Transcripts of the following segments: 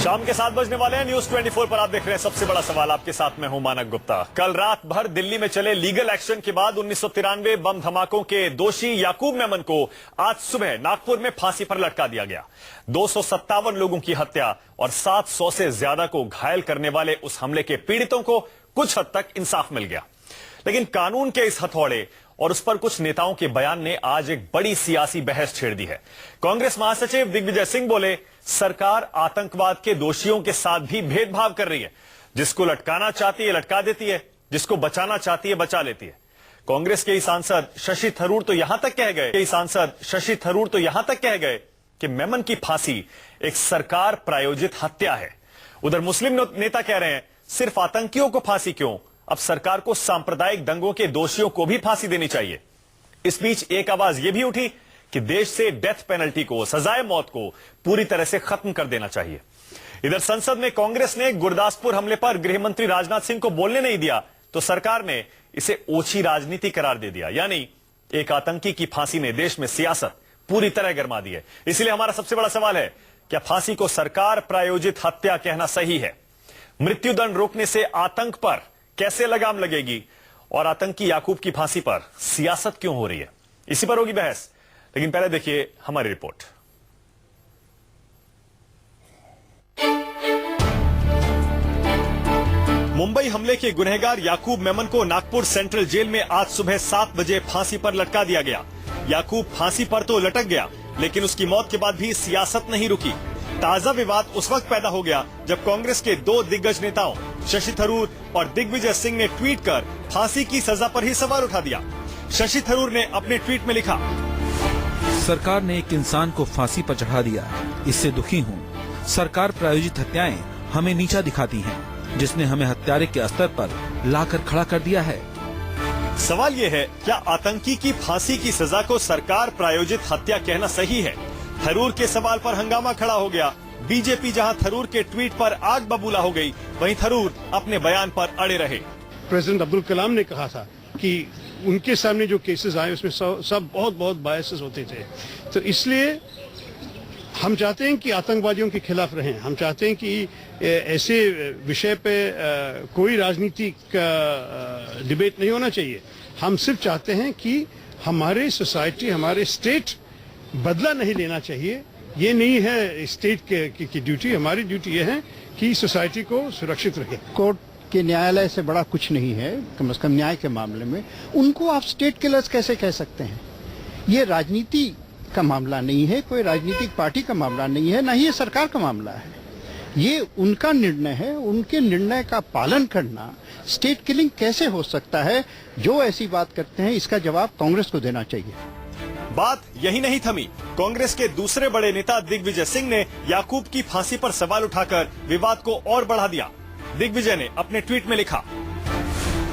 शाम के 7 बजने वाले हैं। न्यूज 24 पर आप देख रहे हैं सबसे बड़ा सवाल। आपके साथ मैं हूं मानक गुप्ता। कल रात भर दिल्ली में चले लीगल एक्शन के बाद 1993 बम धमाकों के दोषी याकूब मेमन को आज सुबह नागपुर में फांसी पर लटका दिया गया। 257 लोगों की हत्या और 700 से ज्यादा को घायल करने वाले उस हमले के पीड़ितों को कुछ हद तक इंसाफ मिल गया, लेकिन कानून के इस हथौड़े और उस पर कुछ नेताओं के बयान ने आज एक बड़ी सियासी बहस छेड़ दी है। कांग्रेस महासचिव दिग्विजय सिंह बोले, सरकार आतंकवाद के दोषियों के साथ भी भेदभाव कर रही है। जिसको लटकाना चाहती है लटका देती है, जिसको बचाना चाहती है बचा लेती है। कांग्रेस के ही सांसद शशि थरूर तो यहां तक कह गए कि मेमन की फांसी एक सरकार प्रायोजित हत्या है। उधर मुस्लिम नेता कह रहे हैं, सिर्फ आतंकियों को फांसी क्यों, अब सरकार को सांप्रदायिक दंगों के दोषियों को भी फांसी देनी चाहिए। इस बीच एक आवाज यह भी उठी कि देश से डेथ पेनल्टी को, सजाए मौत को पूरी तरह से खत्म कर देना चाहिए। इधर संसद में कांग्रेस ने गुरदासपुर हमले पर गृह मंत्री राजनाथ सिंह को बोलने नहीं दिया, तो सरकार ने इसे ओछी राजनीति करार दे दिया। यानी एक आतंकी की फांसी ने देश में सियासत पूरी तरह गरमा दी है। इसलिए हमारा सबसे बड़ा सवाल है, क्या फांसी को सरकार प्रायोजित हत्या कहना सही है? मृत्युदंड रोकने से आतंक पर कैसे लगाम लगेगी और आतंकी याकूब की फांसी पर सियासत क्यों हो रही है? इसी पर होगी बहस, लेकिन पहले देखिए हमारी रिपोर्ट। मुंबई हमले के गुनहगार याकूब मेमन को नागपुर सेंट्रल जेल में आज सुबह 7 बजे फांसी पर लटका दिया गया। याकूब फांसी पर तो लटक गया, लेकिन उसकी मौत के बाद भी सियासत नहीं रुकी। ताजा विवाद उस वक्त पैदा हो गया जब कांग्रेस के दो दिग्गज नेताओं शशि थरूर और दिग्विजय सिंह ने ट्वीट कर फांसी की सजा पर ही सवाल उठा दिया। शशि थरूर ने अपने ट्वीट में लिखा, सरकार ने एक इंसान को फांसी पर चढ़ा दिया, इससे दुखी हूँ। सरकार प्रायोजित हत्याएं हमें नीचा दिखाती हैं, जिसने हमें हत्यारे के स्तर पर लाकर खड़ा कर दिया है। सवाल ये है, क्या आतंकी की फांसी की सजा को सरकार प्रायोजित हत्या कहना सही है? थरूर के सवाल पर हंगामा खड़ा हो गया। बीजेपी जहां थरूर के ट्वीट पर आग बबूला हो गई, वहीं थरूर अपने बयान पर अड़े रहे। प्रेसिडेंट अब्दुल कलाम ने कहा था कि उनके सामने जो केसेस आए उसमें सब बहुत बायसेस होते थे, तो इसलिए हम चाहते हैं कि आतंकवादियों के खिलाफ रहें। हम चाहते हैं कि ऐसे विषय पे कोई राजनीतिक डिबेट नहीं होना चाहिए। हम सिर्फ चाहते हैं कि हमारे सोसाइटी, हमारे स्टेट बदला नहीं लेना चाहिए। ये नहीं है स्टेट की ड्यूटी। हमारी ड्यूटी ये है कि सोसाइटी को सुरक्षित रखे। कोर्ट के न्यायालय से बड़ा कुछ नहीं है, कम से कम न्याय के मामले में। उनको आप स्टेट किलर्स कैसे कह सकते हैं? ये राजनीति का मामला नहीं है, कोई राजनीतिक पार्टी का मामला नहीं है, ना ही ये सरकार का मामला है। ये उनका निर्णय है। उनके निर्णय का पालन करना स्टेट किलिंग कैसे हो सकता है? जो ऐसी बात करते हैं, इसका जवाब कांग्रेस को देना चाहिए। बात यही नहीं थमी। कांग्रेस के दूसरे बड़े नेता दिग्विजय सिंह ने याकूब की फांसी पर सवाल उठाकर विवाद को और बढ़ा दिया। दिग्विजय ने अपने ट्वीट में लिखा,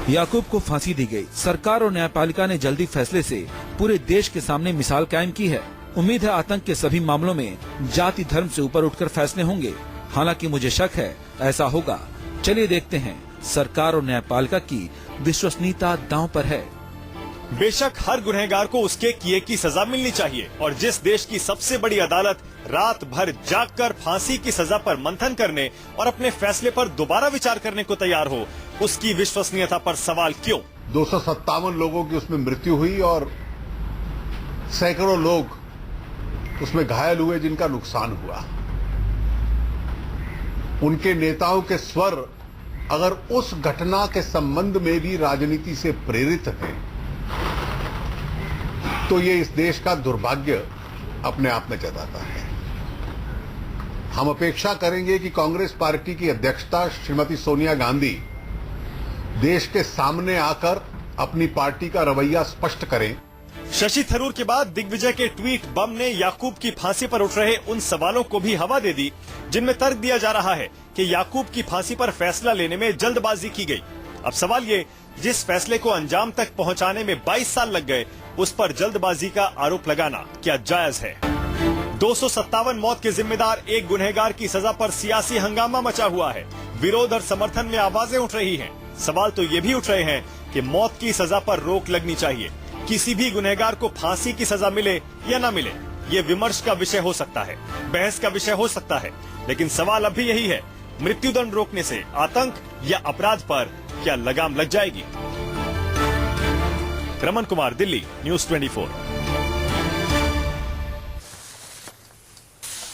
याकूब को फांसी दी गई। सरकार और न्यायपालिका ने जल्दी फैसले से पूरे देश के सामने मिसाल कायम की है। उम्मीद है आतंक के सभी मामलों में जाति धर्म से ऊपर उठकर फैसले होंगे। हालांकि मुझे शक है ऐसा होगा। चलिए देखते हैं। सरकार और न्यायपालिका की विश्वसनीयता दांव पर है। बेशक हर गुनहगार को उसके किए की सजा मिलनी चाहिए, और जिस देश की सबसे बड़ी अदालत रात भर जागकर फांसी की सजा पर मंथन करने और अपने फैसले पर दोबारा विचार करने को तैयार हो, उसकी विश्वसनीयता पर सवाल क्यों? 257 लोगों की उसमें मृत्यु हुई और सैकड़ों लोग उसमें घायल हुए, जिनका नुकसान हुआ। उनके नेताओं के स्वर अगर उस घटना के संबंध में भी राजनीति से प्रेरित है, तो ये इस देश का दुर्भाग्य अपने आप में जताता है। हम अपेक्षा करेंगे कि कांग्रेस पार्टी की अध्यक्षता श्रीमती सोनिया गांधी देश के सामने आकर अपनी पार्टी का रवैया स्पष्ट करें। शशि थरूर के बाद दिग्विजय के ट्वीट बम ने याकूब की फांसी पर उठ रहे उन सवालों को भी हवा दे दी, जिनमें तर्क दिया जा रहा है कि याकूब की फांसी पर फैसला लेने में जल्दबाजी की गई। अब सवाल ये, जिस फैसले को अंजाम तक पहुंचाने में 22 साल लग गए, उस पर जल्दबाजी का आरोप लगाना क्या जायज है? 257 मौत के जिम्मेदार एक गुनहगार की सजा पर सियासी हंगामा मचा हुआ है। विरोध और समर्थन में आवाजें उठ रही हैं। सवाल तो ये भी उठ रहे हैं कि मौत की सजा पर रोक लगनी चाहिए। किसी भी गुनहगार को फांसी की सजा मिले या न मिले, ये विमर्श का विषय हो सकता है, बहस का विषय हो सकता है। लेकिन सवाल अब भी यही है, मृत्युदंड रोकने से आतंक या अपराध पर क्या लगाम लग जाएगी? रमन कुमार, दिल्ली, न्यूज़ 24।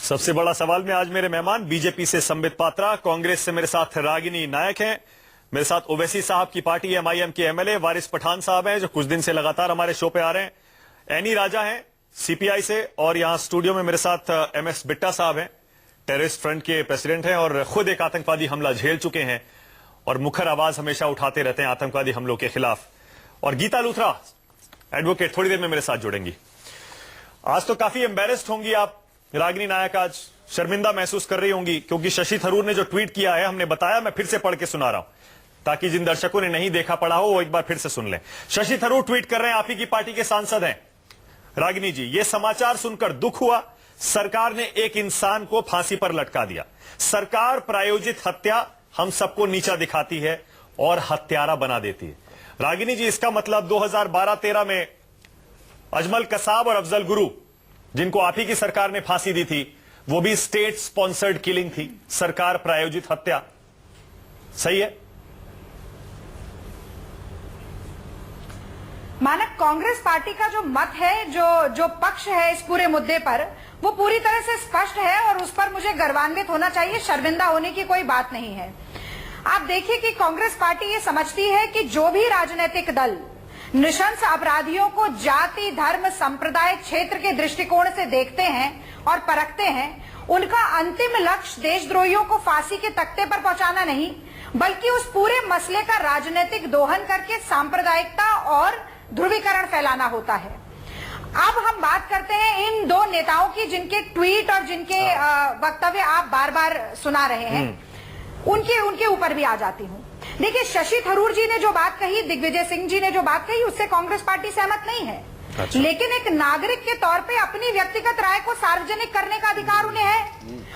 सबसे बड़ा सवाल में आज मेरे मेहमान बीजेपी से संबित पात्रा, कांग्रेस से मेरे साथ रागिनी नायक हैं, मेरे साथ ओवैसी साहब की पार्टी एमआईएम के एमएलए वारिस पठान साहब हैं जो कुछ दिन से लगातार हमारे शो पे आ रहे हैं, एनी राजा हैं सीपीआई से, और यहां स्टूडियो में मेरे साथ एमएस बिट्टा साहब हैं, टेररिस्ट फ्रंट के प्रेसिडेंट हैं और खुद एक आतंकवादी हमला झेल चुके हैं और मुखर आवाज हमेशा उठाते रहते हैं आतंकवादी हमलों के खिलाफ, और गीता लूथरा एडवोकेट थोड़ी देर में मेरे साथ जुड़ेंगी। आज तो काफी एम्बेरेस्ड होंगी आप रागिनी नायक, आज शर्मिंदा महसूस कर रही होंगी क्योंकि शशि थरूर ने जो ट्वीट किया है, हमने बताया, मैं फिर से पढ़ के सुना रहा हूं ताकि जिन दर्शकों ने नहीं देखा पढ़ा हो वो एक बार फिर से सुन लें। शशि थरूर ट्वीट कर रहे हैं, आप ही की पार्टी के सांसद हैं रागिनी जी, ये समाचार सुनकर दुख हुआ, सरकार ने एक इंसान को फांसी पर लटका दिया, सरकार प्रायोजित हत्या हम सबको नीचा दिखाती है और हत्यारा बना देती है। रागिनी जी, इसका मतलब 2012-13 में अजमल कसाब और अफजल गुरु जिनको आप ही की सरकार ने फांसी दी थी, वो भी स्टेट स्पॉन्सर्ड किलिंग थी, सरकार प्रायोजित हत्या, सही है? मानक, कांग्रेस पार्टी का जो मत है, जो पक्ष है इस पूरे मुद्दे पर, वो पूरी तरह से स्पष्ट है और उस पर मुझे गर्वान्वित होना चाहिए, शर्मिंदा होने की कोई बात नहीं है। आप देखिए कि कांग्रेस पार्टी ये समझती है कि जो भी राजनीतिक दल नृशंस अपराधियों को जाति, धर्म, संप्रदाय, क्षेत्र के दृष्टिकोण से देखते हैं और परखते हैं, उनका अंतिम लक्ष्य देशद्रोहियों को फांसी के तख्ते पर पहुंचाना नहीं, बल्कि उस पूरे मसले का राजनीतिक दोहन करके सांप्रदायिकता और ध्रुवीकरण फैलाना होता है। अब हम बात करते हैं इन दो नेताओं की, जिनके ट्वीट और जिनके वक्तव्य आप बार बार सुना रहे हैं, उनके ऊपर भी आ जाती हूं। देखिए, शशि थरूर जी ने जो बात कही, दिग्विजय सिंह जी ने जो बात कही, उससे कांग्रेस पार्टी सहमत नहीं है। अच्छा। लेकिन एक नागरिक के तौर पे अपनी व्यक्तिगत राय को सार्वजनिक करने का अधिकार उन्हें है।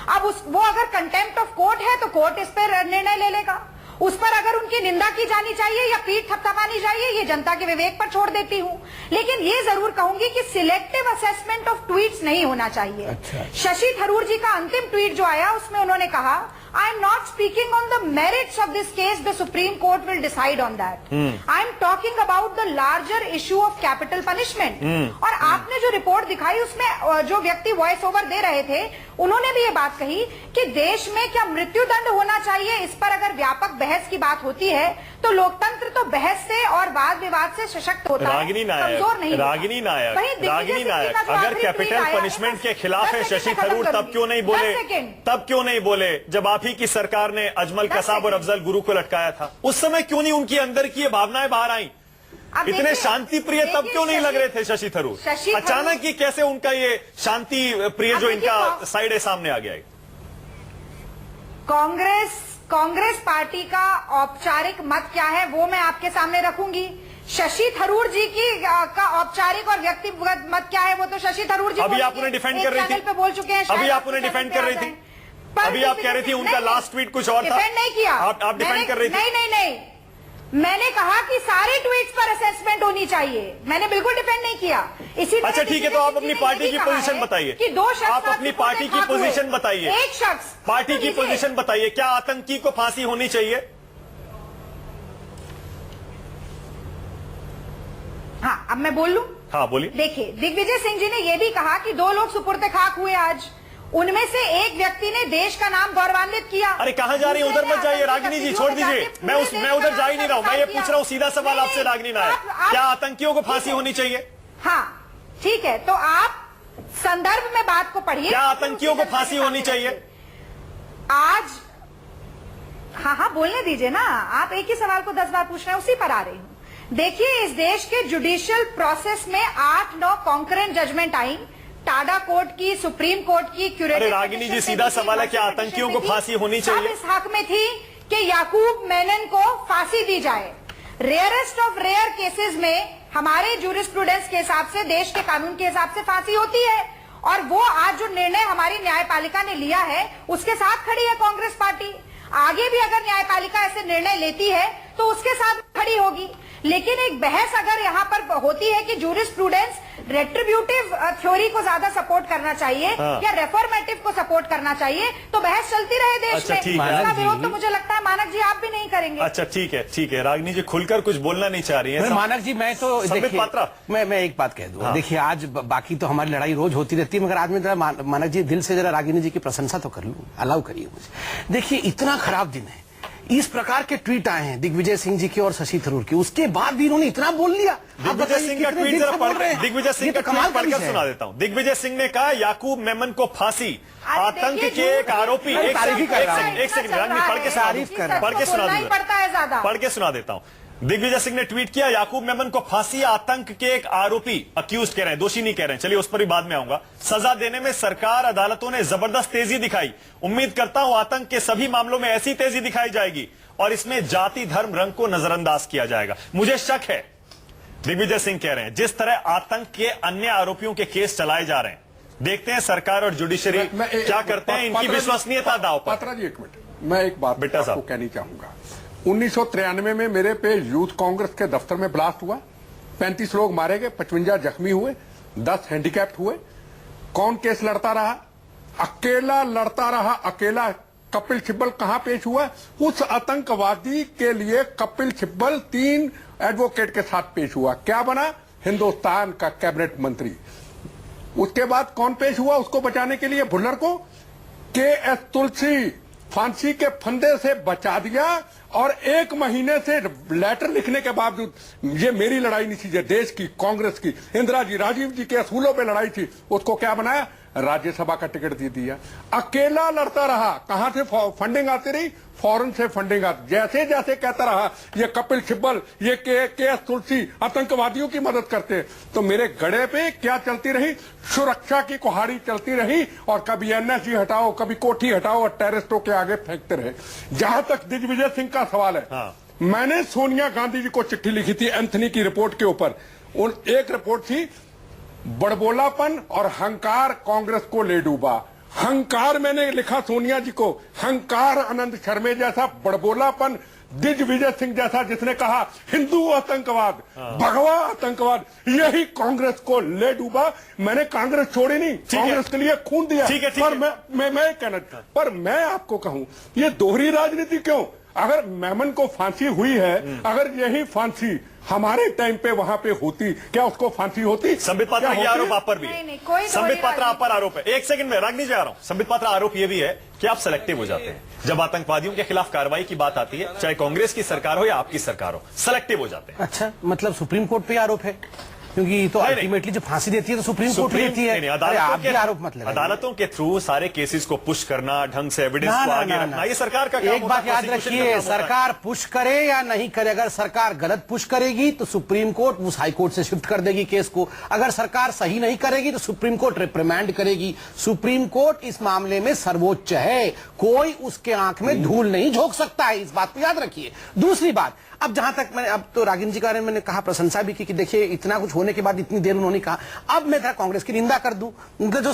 अब वो अगर कंटेम्प्ट ऑफ कोर्ट है तो कोर्ट इस पर निर्णय ले लेगा, उस पर अगर उनकी निंदा की जानी चाहिए या पीठ थपथपानी चाहिए, ये जनता के विवेक पर छोड़ देती हूं। लेकिन ये जरूर कहूंगी कि सिलेक्टिव असेसमेंट ऑफ ट्वीट्स नहीं होना चाहिए। अच्छा। शशि थरूर जी का अंतिम ट्वीट जो आया, उसमें उन्होंने कहा, I am not speaking on the merits of this case. The Supreme Court will decide on that. I am talking about the larger issue of capital punishment. और आपने जो रिपोर्ट दिखाई उसमें जो व्यक्ति वॉइस ओवर दे रहे थे, उन्होंने भी ये बात कही कि देश में क्या मृत्युदंड होना चाहिए, इस पर अगर व्यापक बहस की बात होती है तो लोकतंत्र तो बहस से और वाद विवाद से सशक्त होता है, कमजोर नहीं। रागिनी नायक, अगर कैपिटल पनिशमेंट के खिलाफ है शशि थरूर, तब क्यों नहीं बोले जब आप ही की सरकार ने अजमल कसाब और अफजल गुरु को लटकाया था? उस समय क्यों नहीं उनकी अंदर की ये भावनाएं बाहर आई? इतने शांति प्रिय तब क्यों नहीं लग रहे थे शशि थरूर? अचानक ही कैसे उनका ये शांति प्रिय जो इनका साइड है सामने आ गया? कांग्रेस पार्टी का औपचारिक मत क्या है वो मैं आपके सामने रखूंगी। शशि थरूर जी का औपचारिक और व्यक्तिगत मत क्या है वो तो शशि थरूर जी अभी आप उन्हें डिफेंड कर रही थी, पे बोल चुके हैं, अभी आप उन्हें डिफेंड कर रही थी, अभी आप कह रही थी उनका लास्ट ट्वीट कुछ और था। डिफेंड नहीं किया, आप डिफेंड कर रही थी। नहीं, मैंने कहा कि सारे ट्वीट्स पर असेसमेंट होनी चाहिए, मैंने बिल्कुल डिफेंड नहीं किया। इसी अच्छा ठीक है, तो आप अपनी पार्टी की पोजीशन बताइए कि दो शख्स, आप अपनी पार्टी की पोजीशन बताइए, एक शख्स पार्टी की पोजीशन बताइए, क्या आतंकी को फांसी होनी चाहिए? हाँ, अब मैं बोल लूं? हाँ बोलिए। देखिए, दिग्विजय सिंह जी ने यह भी कहा कि 2 लोग सुपुर्द खाक हुए आज, उनमें से एक व्यक्ति ने देश का नाम गौरवान्वित किया। अरे कहां जा रही है, उधर मत जाइए रागिनी जी, छोड़ दीजिए, मैं उधर जा ही नहीं रहा हूं, मैं ये पूछ रहा हूं सीधा सवाल आपसे रागिनी नायक, क्या आतंकियों को फांसी होनी चाहिए? हाँ ठीक है, तो आप संदर्भ में बात को पढ़िए। क्या आतंकियों को फांसी होनी चाहिए आज? हाँ बोलने दीजिए ना, आप एक ही सवाल को 10 बार पूछ रहे हैं, उसी पर आ रही हूं। देखिए, इस देश के जुडिशियल प्रोसेस में 8-9 कॉन्करेंट जजमेंट आई, टाडा कोर्ट की, सुप्रीम कोर्ट की, अरे रागिनी जी सीधा सवाल है, क्या आतंकियों को फांसी होनी चाहिए? इस हक में थी कि याकूब मेनन को फांसी दी जाए। रेयरेस्ट ऑफ रेयर केसेस में हमारे जूरिस्प्रूडेंस के हिसाब से, देश के कानून के हिसाब से फांसी होती है, और वो आज जो निर्णय हमारी न्यायपालिका ने लिया है उसके साथ खड़ी है कांग्रेस पार्टी। आगे भी अगर न्यायपालिका ऐसे निर्णय लेती है तो उसके साथ खड़ी होगी। लेकिन एक बहस अगर यहाँ पर होती है कि जूरिस्प्रूडेंस रेट्रिब्यूटिव थ्योरी को ज्यादा सपोर्ट करना चाहिए या रेफॉर्मेटिव को सपोर्ट करना चाहिए, तो बहस चलती रहे देश अच्छा, में। ठीक है। इसका विरोध तो मुझे लगता है मानक जी आप भी नहीं करेंगे। अच्छा ठीक है रागिनी जी खुलकर कुछ बोलना नहीं चाह रही है। मानक जी मैं तो देखिए, मैं एक बात कह दूं, देखिए आज बाकी तो हमारी लड़ाई रोज होती रहती है, मगर आज मैं जरा मानक जी दिल से जरा रागिनी जी की प्रशंसा तो कर लूं, अलाउ करिए मुझे। देखिए इतना खराब दिन है, इस प्रकार के ट्वीट आए हैं दिग्विजय सिंह जी के और शशि थरूर के, उसके बाद भी इन्होंने इतना बोल लिया। दिग्विजय सिंह का ट्वीट जरा दिग्विजय सिंह का ट्वीट पढ़कर सुना देता हूं। दिग्विजय सिंह ने कहा याकूब मेमन को फांसी, आतंक के एक आरोपी। एक सेकंड रागिनी पढ़ के सुना देता हूं। दिग्विजय सिंह ने ट्वीट किया याकूब मेमन को फांसी, आतंक के एक आरोपी, अक्यूज कह रहे हैं, दोषी नहीं कह रहे हैं, चलिए उस पर भी बाद में आऊंगा। सजा देने में सरकार अदालतों ने जबरदस्त तेजी दिखाई, उम्मीद करता हूं आतंक के सभी मामलों में ऐसी तेजी दिखाई जाएगी और इसमें जाति धर्म रंग को नजरअंदाज किया जाएगा। मुझे शक है, दिग्विजय सिंह कह रहे हैं, जिस तरह आतंक के अन्य आरोपियों के केस चलाए जा रहे हैं, देखते हैं सरकार और जुडिशरी क्या करते हैं इनकी विश्वसनीयता दांव पर। पात्रा जी एक मिनट, मैं एक बात बेटा आपको कहनी चाहूंगा। 1993 में मेरे पे यूथ कांग्रेस के दफ्तर में ब्लास्ट हुआ, 35 लोग मारे गए, 55 जख्मी हुए, 10 हैंडीकैप्ट हुए। कौन केस लड़ता रहा? अकेला लड़ता रहा, अकेला। कपिल सिब्बल कहां पेश हुआ? उस आतंकवादी के लिए कपिल सिब्बल 3 एडवोकेट के साथ पेश हुआ। क्या बना? हिंदुस्तान का कैबिनेट मंत्री। उसके बाद कौन पेश हुआ उसको बचाने के लिए? भुल्लर को के.एस. तुलसी फांसी के फंदे से बचा दिया, और 1 महीने से लेटर लिखने के बावजूद, ये मेरी लड़ाई नहीं थी, ये देश की, कांग्रेस की, इंदिरा जी, राजीव जी के असूलों पे लड़ाई थी, उसको क्या बनाया? राज्यसभा का टिकट दे दिया। अकेला लड़ता रहा। कहां से फंडिंग आती रही? फॉरेन से फंडिंग आती। जैसे जैसे कहता रहा ये कपिल सिब्बल, ये के.एस. तुलसी आतंकवादियों की मदद करते हैं, तो मेरे गड़े पे क्या चलती रही? सुरक्षा की कुहाड़ी चलती रही, और कभी एनएसजी हटाओ, कभी कोठी हटाओ, और टेररिस्टों के आगे फेंकते रहे। जहां तक दिग्विजय सिंह का सवाल है, मैंने सोनिया गांधी जी को चिट्ठी लिखी थी एंथनी की रिपोर्ट के ऊपर। एक रिपोर्ट थी, बड़बोलापन और हंकार कांग्रेस को ले डूबा। हंकार मैंने लिखा सोनिया जी को, हंकार आनंद शर्मा जैसा, बड़बोलापन दिग्विजय सिंह जैसा, जिसने कहा हिंदू आतंकवाद, भगवा आतंकवाद, यही कांग्रेस को ले डूबा। मैंने कांग्रेस छोड़ी नहीं, कांग्रेस के लिए खून दिया। पर मैं कहना, पर मैं आपको कहूं, ये दोहरी राजनीति क्यों? अगर मेमन को फांसी हुई है, अगर यही फांसी हमारे टाइम पे वहां पे होती, क्या उसको फांसी होती? संबित पात्रा की आरोप आप पर भी है। संबित पात्रा आप पर आरोप है। एक सेकंड में रागिनी जी आ रहा हूं। संबित पात्रा आरोप यह भी है कि आप सेलेक्टिव हो जाते हैं जब आतंकवादियों के खिलाफ कार्रवाई की बात आती है, चाहे कांग्रेस की सरकार हो या आपकी सरकार हो, सेलेक्टिव हो जाते हैं। अच्छा, मतलब सुप्रीम कोर्ट पे आरोप है, क्योंकि तो अल्टीमेटली जो फांसी देती है तो सुप्रीम कोर्ट देती है। अदालतों के थ्रू सारे केसेस को पुश करना, ढंग से एविडेंस को आगे रखना, ये सरकार का काम। एक बात याद रखिए, सरकार पुश करे या नहीं करे, अगर सरकार गलत पुश करेगी तो सुप्रीम कोर्ट उस हाई कोर्ट से शिफ्ट कर देगी केस को। अगर सरकार सही नहीं करेगी तो सुप्रीम कोर्ट रिप्रिमांड करेगी। सुप्रीम कोर्ट इस मामले में सर्वोच्च है, कोई उसके आंख में धूल नहीं झोंक सकता है, इस बात को याद रखिए। दूसरी बात, अब जहां तक मैंने, अब तो रागिनी जी के बारे में मैंने कहा, प्रशंसा भी की कि देखिए इतना कुछ होने के बाद इतनी देर उन्होंने कहा। अब मैं जरा कांग्रेस की निंदा कर दूं। उनका जो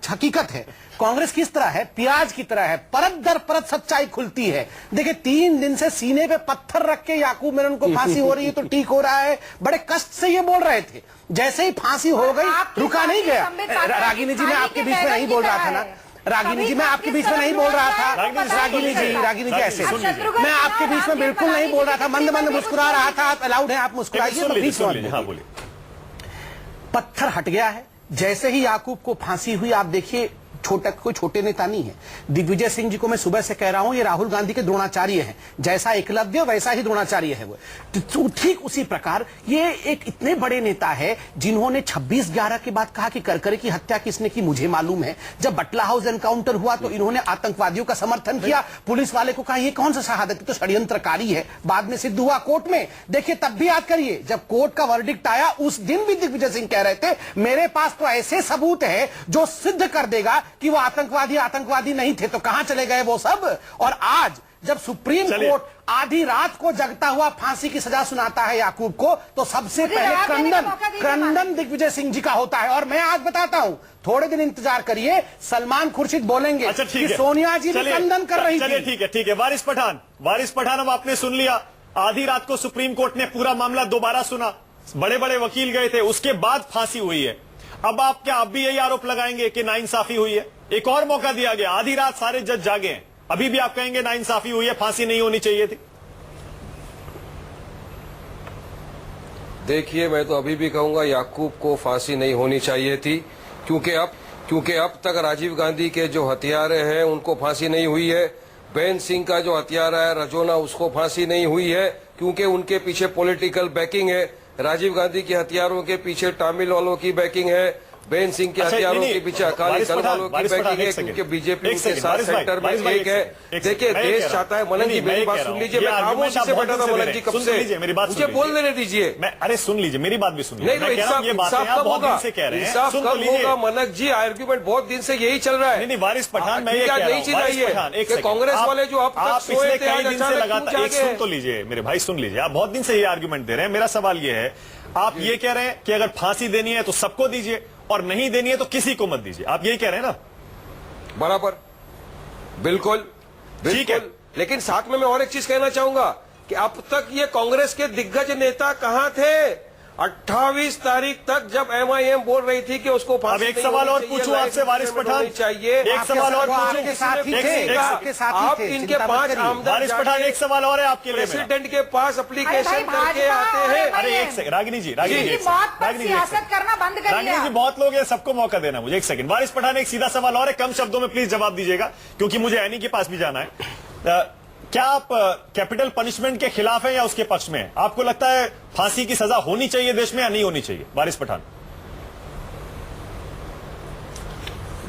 हकीकत है, कांग्रेस किस तरह है, प्याज की तरह है, परत दर परत सच्चाई खुलती है। देखिए 3 दिन से सीने पे पत्थर रख के याकूब मेमन को फांसी हो रही है तो ठीक हो रहा है, बड़े कष्ट से ये बोल रहे थे। जैसे ही फांसी हो गई, रुका नहीं गया। रागिनी जी, मैं आपके बीच में नहीं बोल रहा था ना, रागिनी जी, मैं आपके बीच में नहीं बोल रहा था। रागिनी जी ऐसे, मैं आपके बीच में बिल्कुल नहीं बोल रहा था, मंद मंद मुस्कुरा रहा था। आप अलाउड हैं, आप मुस्कुराइए। पत्थर हट गया है। जैसे ही याकूब को फांसी हुई, आप देखिए, कोई छोटे नेता नहीं है। दिग्विजय सिंह जी को मैं सुबह से कह रहा हूं, ये राहुल गांधी के द्रोणाचार्य हैं। जैसा एकलव्य वैसा ही द्रोणाचार्य है वो। तो ठीक उसी प्रकार ये एक इतने बड़े नेता है जिन्होंने 26/11 के बाद कहा कि करकरे की हत्या किसने की मुझे मालूम है। जब बटला हाउस एनकाउंटर हुआ तो इन्होंने आतंकवादियों का समर्थन किया, पुलिस वाले को कहा ये कौन सा शहादत, तो षड्यंत्रकारी है। बाद में सिद्ध हुआ कोर्ट में। देखिए तब भी याद करिए, जब कोर्ट का वर्डिक्ट आया उस दिन भी दिग्विजय सिंह कह रहे थे मेरे पास तो ऐसे सबूत है जो सिद्ध कर देगा कि वो आतंकवादी नहीं थे। तो कहां चले गए वो सब? और आज जब सुप्रीम कोर्ट आधी रात को जगता हुआ फांसी की सजा सुनाता है याकूब को, तो सबसे पहले क्रंदन दिग्विजय सिंह जी का होता है। और मैं आज बताता हूं, थोड़े दिन इंतजार करिए, सलमान खुर्शीद बोलेंगे कि सोनिया जी भी क्रंदन कर रही थी। चलिए ठीक है। वारिस पठान, अब आपने सुन लिया आधी रात को सुप्रीम कोर्ट ने पूरा मामला दोबारा सुना, बड़े बड़े वकील गए थे, उसके बाद फांसी हुई है। अब आप क्या अब भी यही आरोप लगाएंगे कि नाइंसाफी हुई है? एक और मौका दिया गया, आधी रात सारे जज जागे हैं, अभी भी आप कहेंगे नाइंसाफी हुई है, फांसी नहीं होनी चाहिए थी? देखिए, मैं तो अभी भी कहूंगा याकूब को फांसी नहीं होनी चाहिए थी, क्योंकि अब तक राजीव गांधी के जो हत्यारे हैं उनको फांसी नहीं हुई है। बेन सिंह का जो हत्यारा है रजोना, उसको फांसी नहीं हुई है, क्योंकि उनके पीछे पॉलिटिकल बैकिंग है। राजीव गांधी के हथियारों के पीछे तमिल वालों की बैकिंग है, बेन सिंह के हथियारों के पीछे अकाली दल वालों की बैकिंग है, क्योंकि बीजेपी उनके साथ सेंटर में एक है। देखिए, देश चाहता है। मनन जी, मेरी बात सुन लीजिए, मैं खामोशी से बैठा था मनन जी कब से, मेरी बात मुझे बोल लेने दीजिए। अरे सुन लीजिए, मेरी बात भी सुन लीजिए। नहीं, इंसाफ कब होगा? इंसाफ कब होगा मनक जी? आर्ग्यूमेंट बहुत दिन से यही चल रहा है। नहीं, वारिस पठान, मैं ये कह रहा हूं, कांग्रेस वाले जो अब तक सोए थे, आज अचानक लगातार सुन तो लीजिए मेरे भाई, सुन लीजिए। आप बहुत दिन से ये आर्ग्यूमेंट दे रहे हैं। मेरा सवाल ये है, आप ये कह रहे हैं कि अगर फांसी देनी है तो सबको दीजिए और नहीं देनी है तो किसी को मत दीजिए, आप यही कह रहे हैं ना? बराबर, बिल्कुल ठीक है। लेकिन साथ में मैं और एक चीज कहना चाहूंगा कि अब तक ये कांग्रेस के दिग्गज नेता कहां थे? 28 तारीख तक जब एमआईएम बोल रही थी कि उसको फांसी अब एक सवाल और पूछूं आपसे वारिस पठान, चाहिए, एक सवाल और आपके पूछूं, साथ ही थे, आपके साथ ही आप थे, इनके चिंता मत 5 करिए। आमदन वारिस पठान, एक सवाल और है आपके लिए मेरा। प्रेसिडेंट के पास एप्लीकेशन करके आते हैं। अरे एक सेकंड, रागिनी जी, मौत पर सियासत करना बंद करिए। रागिनी जी, बहुत लोग हैं, सबको मौका देना मुझे। एक सेकंड, वारिस पठान, एक सीधा सवाल और है, कम शब्दों में प्लीज जवाब दीजिएगा, क्योंकि मुझे एनी के पास भी जाना है। क्या आप कैपिटल पनिशमेंट के खिलाफ हैं या उसके पक्ष में हैं? आपको लगता है फांसी की सजा होनी चाहिए देश में या नहीं होनी चाहिए? वारिस पठान।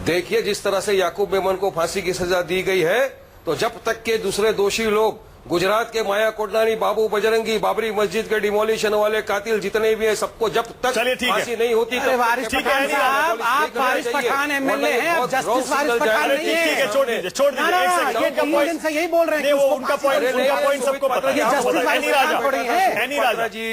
देखिए, जिस तरह से याकूब मेमन को फांसी की सजा दी गई है, तो जब तक के दूसरे दोषी लोग गुजरात के माया कोटलानी, बाबू बजरंगी, बाबरी मस्जिद के डिमोलिशन वाले कातिल जितने भी हैं, सबको जब तक फांसी नहीं होती अरे वारिस पठान साहब, आप वारिस पठान एमएलए हैं, आप जस्टिस वारिस पठान नहीं है। ठीक है, छोड़ दीजिए, छोड़ दीजिए। एक सेकंड, ये 3 दिन से यही बोल रहे हैं। उनका पॉइंट सबको पता है। एनी राजा जी,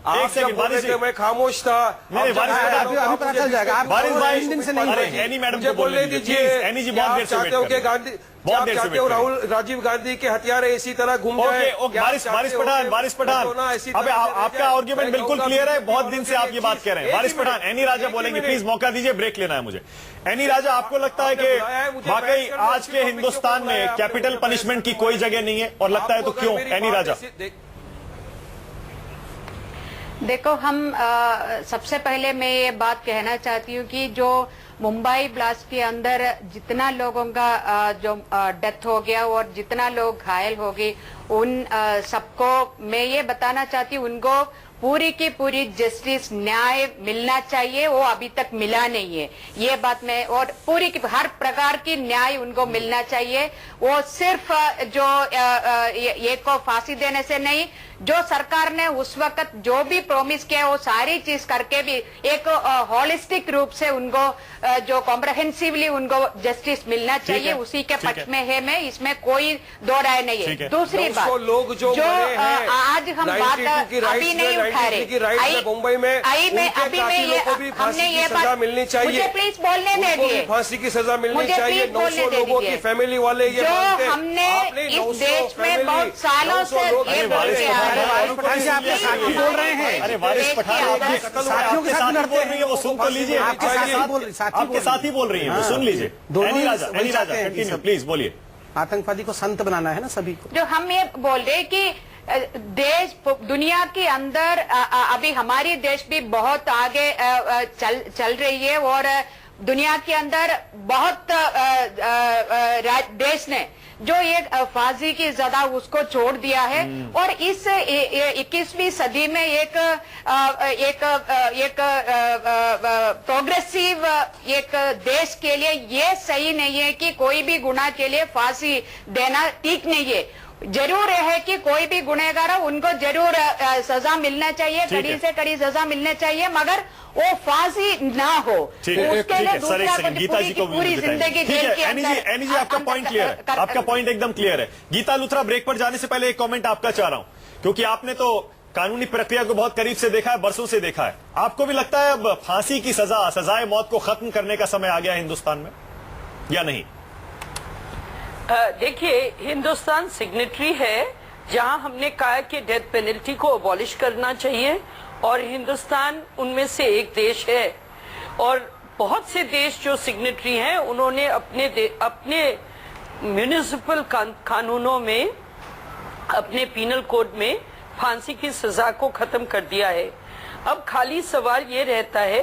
एक सेकंड, वारिस जी, मैं खामोश था। नहीं, वारिस अभी पता चल जाएगा। आप वारिस भाई, 3 दिन से नहीं अरे बोल एनी मैडम मुझे बोलने दीजिए। एनी जी, बहुत देर से चाहते हो कि गांधी, बहुत देर से चाहते हो राजीव गांधी के हथियारे इसी तरह घूम जाए? वारिस पठान, अब आपका आर्ग्यूमेंट बिल्कुल क्लियर है, बहुत दिन से आप ये बात कह रहे हैं। वारिस पठान, एनी राजा बोलेंगे, प्लीज मौका दीजिए, ब्रेक लेना है मुझे। एनी राजा, आपको लगता है कि वाकई आज के हिंदुस्तान में कैपिटल पनिशमेंट की कोई जगह नहीं है, और लगता है तो क्यों? एनी राजा। देखो, हम सबसे पहले मैं ये बात कहना चाहती हूँ कि जो मुंबई ब्लास्ट के अंदर जितना लोगों का जो डेथ हो गया और जितना लोग घायल हो गए, उन सबको मैं ये बताना चाहती हूँ, उनको पूरी की पूरी जस्टिस, न्याय मिलना चाहिए। वो अभी तक मिला नहीं है, ये बात मैं, और पूरी की हर प्रकार की न्याय उनको मिलना चाहिए। वो सिर्फ जो एक को फांसी देने से नहीं, जो सरकार ने उस वक्त जो भी प्रॉमिस किया वो सारी चीज करके भी एक होलिस्टिक रूप से उनको जो कॉम्प्रहेंसिवली उनको जस्टिस मिलना चाहिए, उसी के पक्ष में है मैं, इसमें कोई दो राय नहीं है। दूसरी बात, लोग जो आज हम बात अभी नहीं उठा रहे, मुंबई में हमने ये बात मिलनी चाहिए, मुझे प्लीज बोलने दीजिए, फांसी की सजा मिलनी चाहिए। 900 लोगों की फैमिली वाले ये जो हमने इस देश में बहुत सालों से ये बोल के आ वारिस पठान से आपके साथी बोल रहे हैं। अरे वारिस पठान साथियों के साथ बोल रही है, वो सुन तो लीजिए। आपके साथ ही बोल रही है, वो सुन लीजिए। एनी राजा, कंटिन्यू प्लीज, बोलिए। आतंकवादी को संत बनाना है ना सभी को। जो हम ये बोल रहे कि देश, दुनिया के अंदर अभी हमारी देश भी बहुत आगे चल रही है, और दुनिया के अंदर बहुत देश ने जो एक फांसी की सजा उसको छोड़ दिया है, और इस 21वीं सदी में एक प्रोग्रेसिव एक देश के लिए ये सही नहीं है कि कोई भी गुनाह के लिए फांसी देना ठीक नहीं है। जरूर है कि कोई भी गुनहगार हो उनको जरूर सजा मिलना चाहिए, कड़ी से कड़ी सजा मिलना चाहिए, मगर वो फांसी ना हो। उसके लिए दूसरा को पूरी जिंदगी जेल के अंदर। एनी जी, आपका पॉइंट क्लियर है, आपका पॉइंट एकदम क्लियर है। गीता लुथरा, ब्रेक पर जाने से पहले एक कमेंट आपका चाह रहा हूं, क्योंकि आपने तो कानूनी प्रक्रिया को बहुत करीब से देखा है, बरसों से देखा है। आपको भी लगता है अब फांसी की सजा, सजाए मौत को खत्म करने का समय आ गया हिंदुस्तान में, या नहीं? देखिए, हिंदुस्तान सिग्नेटरी है जहां हमने कहा कि डेथ पेनल्टी को अबॉलिश करना चाहिए, और हिंदुस्तान उनमें से एक देश है, और बहुत से देश जो सिग्नेटरी हैं उन्होंने अपने म्यूनिसिपल कानूनों में, अपने पीनल कोड में फांसी की सजा को खत्म कर दिया है। अब खाली सवाल ये रहता है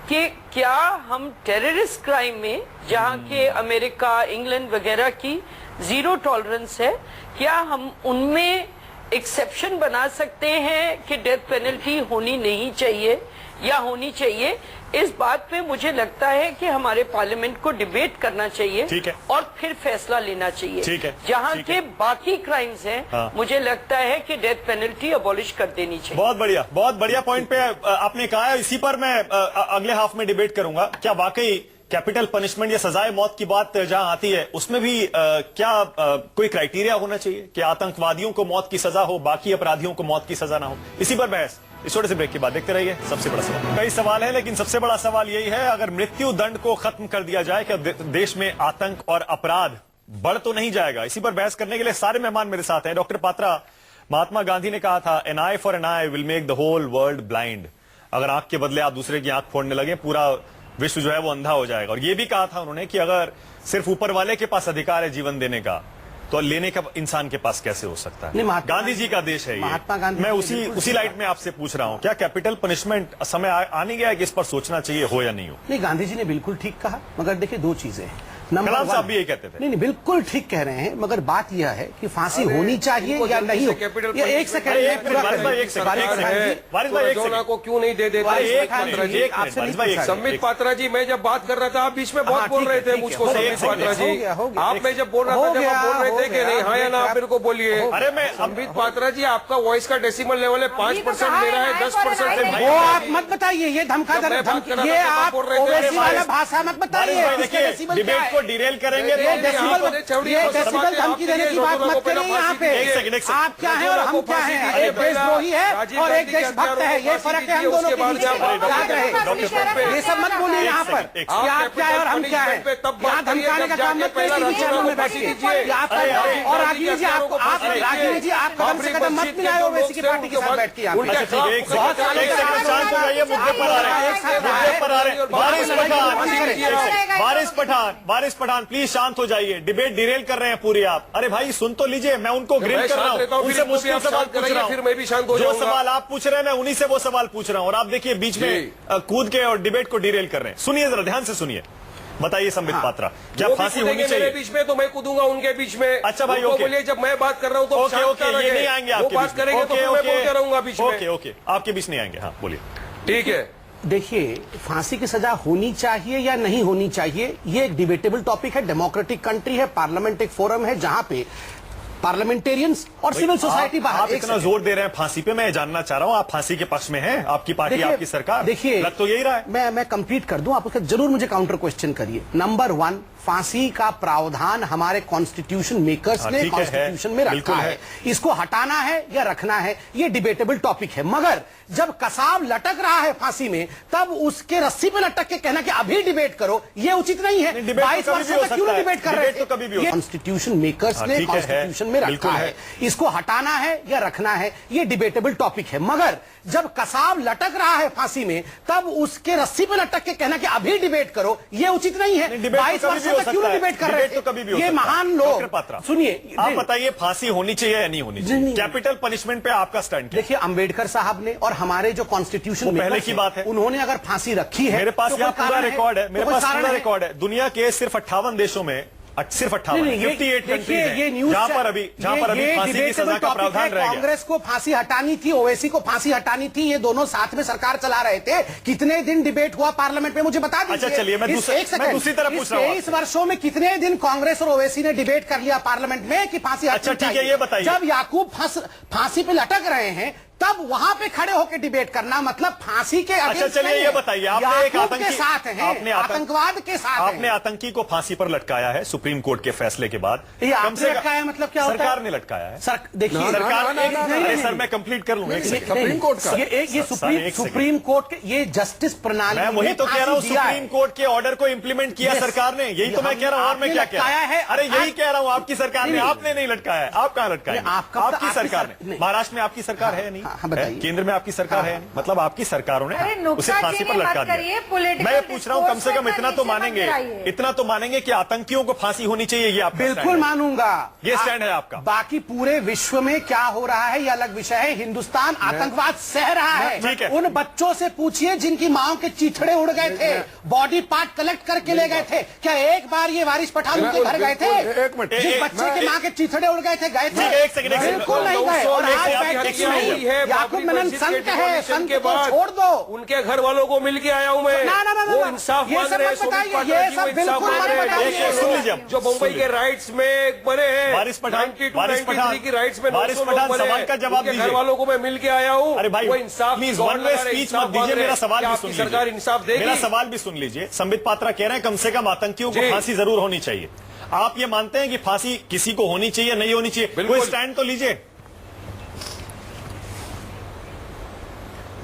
कि क्या हम टेररिस्ट क्राइम में, जहां के अमेरिका, इंग्लैंड वगैरह की जीरो टॉलरेंस है, क्या हम उनमें एक्सेप्शन बना सकते हैं कि डेथ पेनल्टी होनी नहीं चाहिए या होनी चाहिए? इस बात पे मुझे लगता है कि हमारे पार्लियामेंट को डिबेट करना चाहिए, ठीक है, और फिर फैसला लेना चाहिए। ठीक है, जहां ठीक के है। बाकी क्राइम्स हैं, हाँ। मुझे लगता है कि डेथ पेनल्टी अबॉलिश कर देनी चाहिए। बहुत बढ़िया पॉइंट पे आपने कहा है। इसी पर मैं अगले हाफ में डिबेट करूंगा। क्या वाकई कैपिटल पनिशमेंट या सजाए मौत की बात जहां आती है उसमें भी क्या कोई क्राइटेरिया होना चाहिए कि आतंकवादियों को मौत की सजा हो, बाकी अपराधियों को मौत की सजा ना हो? इसी पर बहस इस छोटे से ब्रेक के बाद देखते रहिए। सबसे बड़ा सवाल, कई सवाल है लेकिन सबसे बड़ा सवाल यही है, अगर मृत्यु दंड को खत्म कर दिया जाए क्या देश में आतंक और अपराध बढ़ तो नहीं जाएगा? इसी पर बहस करने के लिए सारे मेहमान मेरे साथ हैं। डॉक्टर पात्रा, महात्मा गांधी ने कहा था, an eye for an eye will make the whole world blind. अगर आंख के बदले आप दूसरे की आंख फोड़ने लगे, पूरा विश्व जो है वो अंधा हो जाएगा। और ये भी कहा था उन्होंने कि अगर सिर्फ ऊपर वाले के पास अधिकार है जीवन देने का, तो लेने का इंसान के पास कैसे हो सकता है? गांधी जी का देश है ये। महात्मा गांधी, मैं उसी लाइट में आपसे पूछ रहा हूं, क्या कैपिटल पनिशमेंट समय आ नहीं गया कि इस पर सोचना चाहिए हो या नहीं हो? नहीं, गांधी जी ने बिल्कुल ठीक कहा, मगर देखिए दो चीजें हैं। नंबर कलाम साहब वन, भी ये कहते थे। नहीं, बिल्कुल ठीक कह रहे हैं, मगर बात यह है कि फांसी होनी चाहिए या नहीं हो। ये एक सेकंड में पूरा वारिस भाई एक सेकंड को क्यों नहीं दे देते? संबित पात्रा जी, मैं जब बात कर रहा था आप बीच में बहुत बोल रहे थे मुझको। संबित पात्रा जी, आप मैं जब बोल रहा था, जब आप बोल रहे थे कि नहीं हाँ या ना, आप मेरे को बोलिए। अरे मैं संबित पात्रा जी, आपका वॉइस का डेसिमल लेवल है 5%, मेरा है 10%। वो आप मत बताइए, ये धमकाधर, ये आप ओवैसी वाला भाषा मत बताइए। डिबेट को डिरेल करेंगे। ये डेसिबल धमकी देने की बात मत करिए यहाँ पे। आप क्या हैं और हम क्या हैं? एक देशद्रोही है और एक देशभक्त है, ये फर्क है हम दोनों के बीच। याद रहे, ये सब मत बोलिए यहाँ पर कि आप क्या है और हम क्या है। यहाँ धमकाने का काम मत करिए, विचारों में बैठिए। और रागिनी जी, रागिनी जी, आप कदम से कदम मत मिलाए ओवैसी की पार्टी के साथ बैठ के। वारिस पठान प्लीज शांत हो जाइए, डिबेट डिरेल कर रहे हैं पूरी आप। अरे भाई सुन तो लीजिए, मैं उनको ग्रिल कर रहा हूँ, उनसे मुश्किल सवाल पूछ रहा हूँ, फिर मैं भी शांत हो जो सवाल आप पूछ रहे हैं मैं उन्हीं से वो सवाल पूछ रहा हूँ, और आप देखिए बीच में कूद के और डिबेट को डिरेल कर रहे हैं। सुनिए जरा, ध्यान से सुनिए, बताइए संबित पात्रा, क्या फांसी होनी चाहिए? बीच में तो मैं कूदूंगा उनके बीच में। अच्छा भाई, ओके, बोलिए, जब मैं बात कर रहा हूँ तो ये नहीं आएंगे, आप बात करेंगे तो मैं बोलते रहूंगा बीच में। ओके, आपके बीच नहीं आएंगे। हाँ बोलिए। ठीक है, देखिए, फांसी की सजा होनी चाहिए या नहीं होनी चाहिए, ये एक डिबेटेबल टॉपिक है। डेमोक्रेटिक कंट्री है, पार्लियामेंट एक फोरम है जहां पे पार्लियामेंटियंस और सिविल सोसाइटी बाहर। आप इतना जोर दे रहे हैं फांसी पे, मैं जानना चाह रहा हूं आप फांसी के पक्ष में हैं? आपकी पार्टी, आपकी सरकार, देखिए लग तो यही रहा है। मैं कंप्लीट कर दूं, आप उसका जरूर मुझे काउंटर क्वेश्चन करिए। नंबर 1, फांसी का प्रावधान हमारे कॉन्स्टिट्यूशन मेकर्स ने कॉन्स्टिट्यूशन में रखा है। इसको हटाना है या रखना है, ये डिबेटेबल टॉपिक है। मगर जब कसाब लटक रहा है फांसी में, तब उसके रस्सी पे लटक के कहना कि अभी डिबेट करो, ये उचित नहीं है। 22 वर्षों तक क्यों डिबेट कर रहे थे? कॉन्स्टिट्यूशन मेकर्स ने कॉन्स्टिट्यूशन में रखा है, इसको हटाना है या रखना है, ये डिबेटेबल टॉपिक है। मगर जब कसाब लटक रहा है फांसी में, तब उसके रस्सी पे लटक के कहना कि अभी डिबेट करो, ये उचित नहीं है। 22 वर्षों तक क्यों डिबेट कर रहे थे? तो कभी भी ये महान लोग। सुनिए, आप बताइए फांसी होनी चाहिए या नहीं होनी चाहिए? कैपिटल पनिशमेंट पे आपका स्टैंड क्या? देखिए, अंबेडकर साहब ने और हमारे जो कॉन्स्टिट्यूशन पहले की बात है, उन्होंने अगर फांसी रखी है, मेरे पास यहाँ पूरा रिकॉर्ड है, मेरे पास पूरा रिकॉर्ड है। दुनिया के सिर्फ 58 देशों में, सिर्फ 58 कंट्रीज हैं जहां पर अभी फांसी की सजा का प्रावधान रह गया। कांग्रेस को फांसी हटानी थी, ओवैसी को फांसी हटानी थी, ये दोनों साथ में सरकार चला रहे थे। कितने दिन डिबेट हुआ पार्लियामेंट में, मुझे बता दीजिए। अच्छा चलिए, मैं दूसरी तरफ पूछ रहा हूं। 23 वर्षों में कितने दिन कांग्रेस और ओवैसी ने डिबेट कर लिया पार्लियामेंट में कि फांसी? अच्छा ठीक है, ये बताइए। जब याकूब फांसी पे लटक रहे हैं, तब वहां पे खड़े होकर डिबेट करना, मतलब फांसी के अच्छा अगेंस्ट चलिए नहीं ये है। बताइए, आपने एक याकूब आतंकी के साथ है, आतंकवाद के साथ आपने है। आतंकी को फांसी पर लटकाया है सुप्रीम कोर्ट के फैसले के बाद। ये कम आपने से कम लटकाया मतलब क्या होता है? सरकार ने लटकाया है। देखिए सरकार ना, ना, ना, ना, अरे ना, सर मैं कंप्लीट कर लूं, एक सेकंड। सुप्रीम कोर्ट का ये सुप्रीम कोर्ट के ये जस्टिस प्रणाली, मैं वही तो कह रहा हूँ, सुप्रीम कोर्ट के ऑर्डर को इंप्लीमेंट किया Yes. सरकार ने, यही तो मैं कह रहा हूँ। और मैं क्या कह रहा हूँ? अरे यही कह रहा हूँ, आपकी सरकार ने, आपने नहीं लटकाया है। आप कहाँ लटकाए? आपकी सरकार ने। महाराष्ट्र में आपकी सरकार है नहीं, केंद्र में आपकी सरकार है, मतलब आपकी सरकारों ने उसे फांसी पर लटका दिया। मैं पूछ रहा हूँ, कम से कम इतना तो मानेंगे कि आतंकियों को फांसी होनी चाहिए, ये आपका बिल्कुल मानूंगा, ये स्टैंड है आपका। बाकी पूरे विश्व में क्या हो रहा है ये अलग विषय है। हिंदुस्तान आतंकवाद सह रहा ठीक है। है। उन बच्चों से पूछिए जिनकी माओ के चिथड़े उड़ गए थे, बॉडी पार्ट कलेक्ट करके ले गए थे। क्या एक बार ये वारिस पठान उनके घर गए थे? एक मिनट, जिस बच्चे की मां के चिथड़े उड़ गए थे, गए थे? एक सेकंड, बिल्कुल नहीं गए। और आज बैठे नहीं, याकूब मेनन संत है, संत को छोड़ दो। उनके घर वालों को मिल के आया हूं मैं। ना, ना, ना, ना, वो ना। इंसाफ ये मांग सब रहे हैं, मत बताइए, सुमित ये पात्रा जी सब वो इंसाफ बिल्कुल मांग रहे मत बताइए। हैं। सुन लीजिए आप, जो मुंबई के राइट्स में बने हैं, वारिस पठान 92-93 की राइट्स में वारिस 900 पठान लोग बने सवाल हैं। का जवाब उनके दीजिए। घर वालों को मैं मिल के आया हूँ। अरे भाई वो इंसाफ प्लीज वन वे स्पीच मत दीजिए, मेरा सवाल भी सुन लीजिए। सरकार इंसाफ देगी। मेरा सवाल भी सुन लीजिए। संबित पात्रा कह रहे हैं कम से कम आतंकियों को फांसी जरूर होनी चाहिए। आप ये मानते हैं कि फांसी किसी को होनी चाहिए, नहीं होनी चाहिए? कोई स्टैंड तो लीजिए।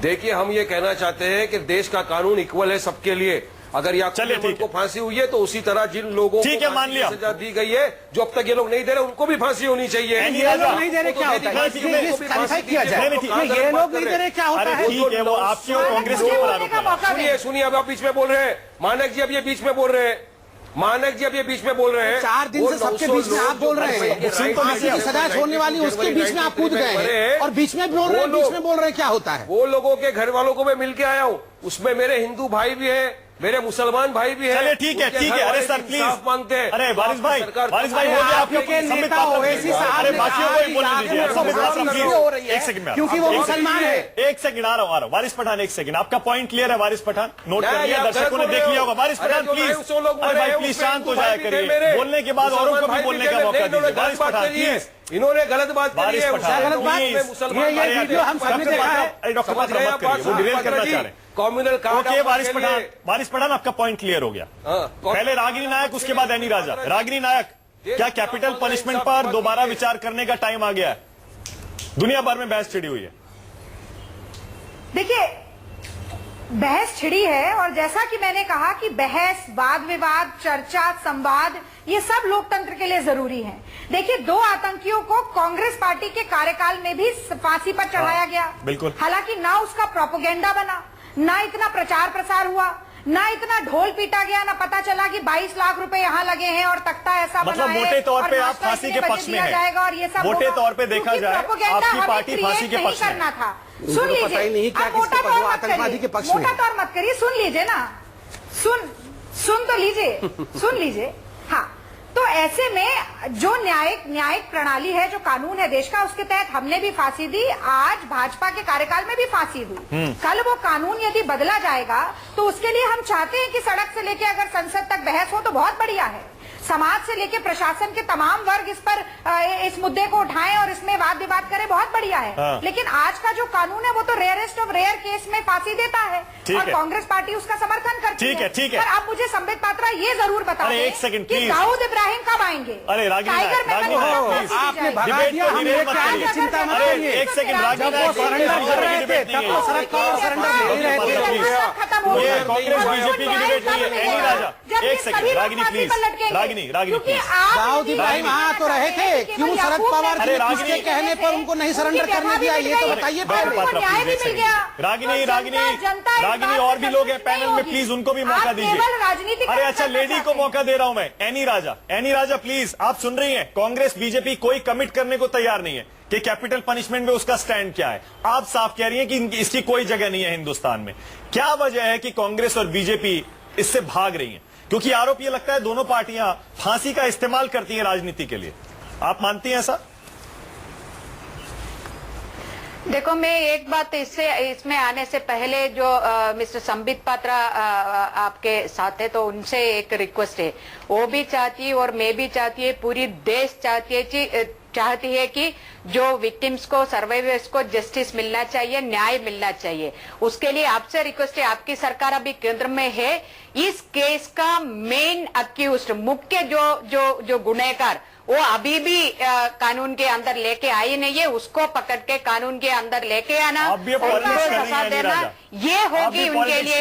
देखिए, हम ये कहना चाहते हैं कि देश का कानून इक्वल है सबके लिए। अगर याकूब मेमन को फांसी हुई है तो उसी तरह जिन लोगों को मान लिया सजा दी गई है, जो अब तक ये लोग नहीं दे रहे, उनको भी फांसी होनी चाहिए। ये लोग नहीं दे रहे क्या होता है? क्लैरिफाई किया जाए। ये लोग नहीं दे रहे क्या होता है? ठीक है, वो आपकी और कांग्रेस के ऊपर आरोप लगा। सुनिए, अब आप बीच में बोल रहे हैं। मानक जी अब ये बीच में बोल रहे हैं। मानक जी अब ये बीच में बोल रहे हैं। 4 दिन से सबके बीच में आप बोल रहे हैं। फांसी की सजा होने वाली उसके बीच में आप कूद गए हैं और बीच में बोल रहे हैं, बीच में बोल रहे हैं, क्या होता है? वो लोगों के घर वालों को मैं मिल के आया हूँ, उसमें मेरे हिंदू भाई भी हैं, मेरे मुसलमान भाई भी हैं। चलिए ठीक है, ठीक है। अरे सर प्लीज मांगते हैं। अरे वारिस भाई हो गया आपके नेता ओवैसी साहब, अरे बाकियों को ही बोलने दीजिए। संबित पात्रा प्लीज एक सेकंड में, क्योंकि वो मुसलमान है। एक सेकंड आ रहा हूँ। वारिस पठान एक सेकंड, आपका पॉइंट क्लियर है? वारिस पठान नोट कर लिया, दर्शकों ने देख लिया होगा। वारिस पठान प्लीज, अरे भाई प्लीज शांत हो जाया करिए। बोलने के बाद औरों को भी बोलने का मौका दीजिए। वारिस पठान प्लीज, इन्होंने गलत बात करी है। गलत बात, ये वीडियो हम सबने देखा है। डॉक्टर पात्रा मत करिए, वो डिरेल करना चाह रहे हैं। Communal card. ओके वारिस पठान आपका पॉइंट क्लियर हो गया। पहले रागिनी नायक, उसके बाद एनी राजा। रागिनी नायक, क्या कैपिटल पनिशमेंट पर दोबारा विचार करने का टाइम आ गया है? दुनिया भर में बहस छिड़ी हुई है। देखिए, बहस छिड़ी है और जैसा कि मैंने कहा कि बहस, वाद विवाद, चर्चा, संवाद, ये सब लोकतंत्र के लिए जरूरी है। देखिए, 2 आतंकियों को कांग्रेस पार्टी के कार्यकाल में भी फांसी पर चढ़ाया गया। बिल्कुल। हालांकि ना उसका प्रोपोगेंडा बना, ना इतना प्रचार प्रसार हुआ, ना इतना ढोल पीटा गया, ना पता चला कि 22 लाख रुपए यहाँ लगे हैं और तख्ता ऐसा बना मतलब है। मोटे तौर और पे आप नाश्ता फांसी इतने के बजे पक्ष में दिया हैं। जाएगा और ये सब मोटे होगा। तौर पे देखा क्योंकि जाए, प्रोपोगेंडा आपकी हमें पार्टी क्रिएट फांसी के नहीं पक्ष में करना था। सुन पता ही नहीं लीजिए, क्या आप मोटा किसके तौर पक्ष, मत आतंकवादी के पक्ष में। मोटा तौर मत करिए, सुन लीजिए ना, सुन तो लीजिए, सुन लीजिए। हाँ, तो ऐसे में जो न्यायिक प्रणाली है, जो कानून है देश का, उसके तहत हमने भी फांसी दी। आज भाजपा के कार्यकाल में भी फांसी हुई। कल वो कानून यदि बदला जाएगा तो उसके लिए हम चाहते हैं कि सड़क से लेके अगर संसद तक बहस हो तो बहुत बढ़िया है। समाज से लेके प्रशासन के तमाम वर्ग इस मुद्दे को उठाएं और इसमें वाद विवाद करें, बहुत बढ़िया है। हाँ। लेकिन आज का जो कानून है वो तो रेयरेस्ट ऑफ रेयर केस में फांसी देता है और कांग्रेस पार्टी उसका समर्थन करती है। ठीक है। पर अब मुझे संबित पात्रा ये जरूर बता दें एक सेकंड कि दाऊद इब्राहिम कब आएंगे? अरे रागिनी टाइगर मेमन को फांसी दी आपने जाएगी। भगा दिया, हम डिबेट लेके आएंगे, चिंता मत करिए। एक सेकंड, जब वो सरेंडर कर रहे थे तब तो सड़क पर सरेंडर नहीं रहे थे। खत्म हो गया। कांग्रेस बीजेपी की डिबेट नहीं है। एनी राजा एक second, Ragini please, Ragini please. Dawood Ibrahim वहाँ तो रहे थे, क्यों शरद पवार जी ने किसके कहने पर उनको नहीं सरेंडर करने दिया, ये तो बताइए पहले। न्याय भी मिल गया। रागिनी और भी लोग हैं पैनल में, प्लीज उनको भी मौका दीजिए। अरे अच्छा, लेडी को मौका दे रहा हूं मैं। एनी राजा प्लीज, आप सुन रही हैं? कांग्रेस बीजेपी कोई कमिट करने को तैयार नहीं है कि कैपिटल पनिशमेंट में उसका स्टैंड क्या है। आप साफ कह रही हैं कि इसकी कोई जगह नहीं है हिंदुस्तान में। क्या वजह है कि कांग्रेस और बीजेपी इससे भाग रही हैं? क्योंकि आरोप यह लगता है दोनों पार्टियां फांसी का इस्तेमाल करती हैं राजनीति के लिए। आप मानती हैं ऐसा? देखो, मैं एक बात इसमें आने से पहले जो मिस्टर संबित पात्रा आपके साथ है, तो उनसे एक रिक्वेस्ट है। वो भी चाहती है और मैं भी चाहती है, पूरी देश चाहती है चाहती है कि जो विक्टिम्स को, सर्वाइवर्स को जस्टिस मिलना चाहिए, न्याय मिलना चाहिए। उसके लिए आपसे रिक्वेस्ट है, आपकी सरकार अभी केंद्र में है, इस केस का मेन अक्यूज्ड, मुख्य जो गुनहगार, वो अभी भी कानून के अंदर लेके आई नहीं है, उसको पकड़ के कानून के अंदर लेके आना, सजा देना, ये होगी उनके लिए।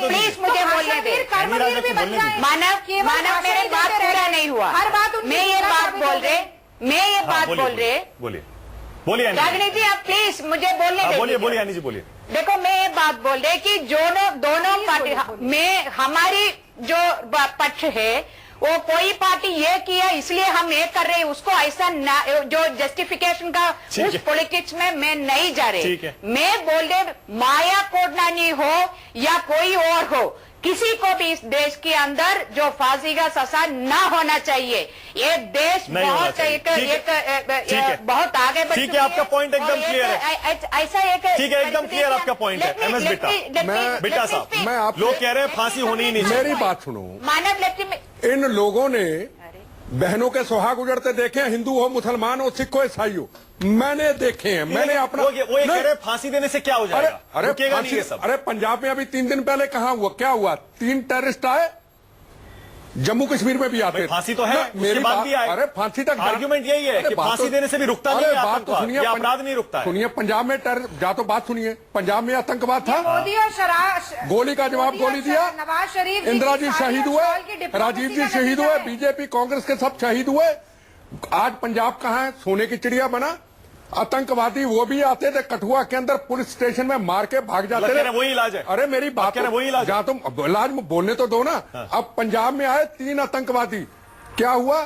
प्लीज मुझे बोलने दे। मानव मेरी बात पूरा नहीं हुआ। मैं ये बात बोल रहे बोलिए राजनीति, आप प्लीज मुझे बोलने दीजिए। बोलिए यानी जी बोलिए। देखो, मैं ये बात बोल रही कि दोनों पार्टी में हमारी जो पक्ष है, वो कोई पार्टी ये किया इसलिए हम ये कर रहे हैं, उसको ऐसा जो जस्टिफिकेशन का उस पॉलिटिक्स में मैं नहीं जा रही। मैं बोल रहे माया कोडनानी हो या कोई और हो, किसी को भी इस देश के अंदर जो फांसी का सजा ना होना चाहिए। ये देश बहुत आगे बढ़ ठीक है, आपका पॉइंट एकदम क्लियर है। ऐसा एक ठीक है, एकदम क्लियर आपका पॉइंट है। एमएस बेटा साहब, मैं आप लोग कह रहे हैं फांसी होनी ही नहीं। मेरी बात सुनो, मानव इन लोगों ने बहनों के सुहाग उजड़ते देखे, हिंदू हो, मुसलमान हो, सिख हो, ईसाई हो, मैंने देखे हैं। मैंने अपना वो ये कह रहे फांसी देने से क्या हो जाएगा? अरे पंजाब में अभी 3 दिन पहले कहाँ हुआ, क्या हुआ? 3 टेररिस्ट आए, जम्मू कश्मीर में भी आते। फांसी तो है, मेरी बात भी आए। अरे फांसी तक आर्ग्यूमेंट यही है कि फांसी देने से भी रुकता नहीं है, बात तो सुनिए, अपराध नहीं रुकता है। सुनिए, पंजाब में जा तो बात सुनिए, पंजाब में आतंकवाद था, मोदी और गोली का जवाब गोली दिया, नवाज शरीफ, इंदिरा जी शहीद हुए, राजीव जी शहीद हुए, बीजेपी कांग्रेस के सब शहीद हुए। आज पंजाब कहाँ है? सोने की चिड़िया बना। आतंकवादी वो भी आते थे कठुआ के अंदर, पुलिस स्टेशन में मार के भाग जाते थे। वही इलाज है। अरे मेरी बात, वही इलाज, जहां तुम इलाज में बोलने तो दो ना। अब पंजाब में आए 3 आतंकवादी, क्या हुआ?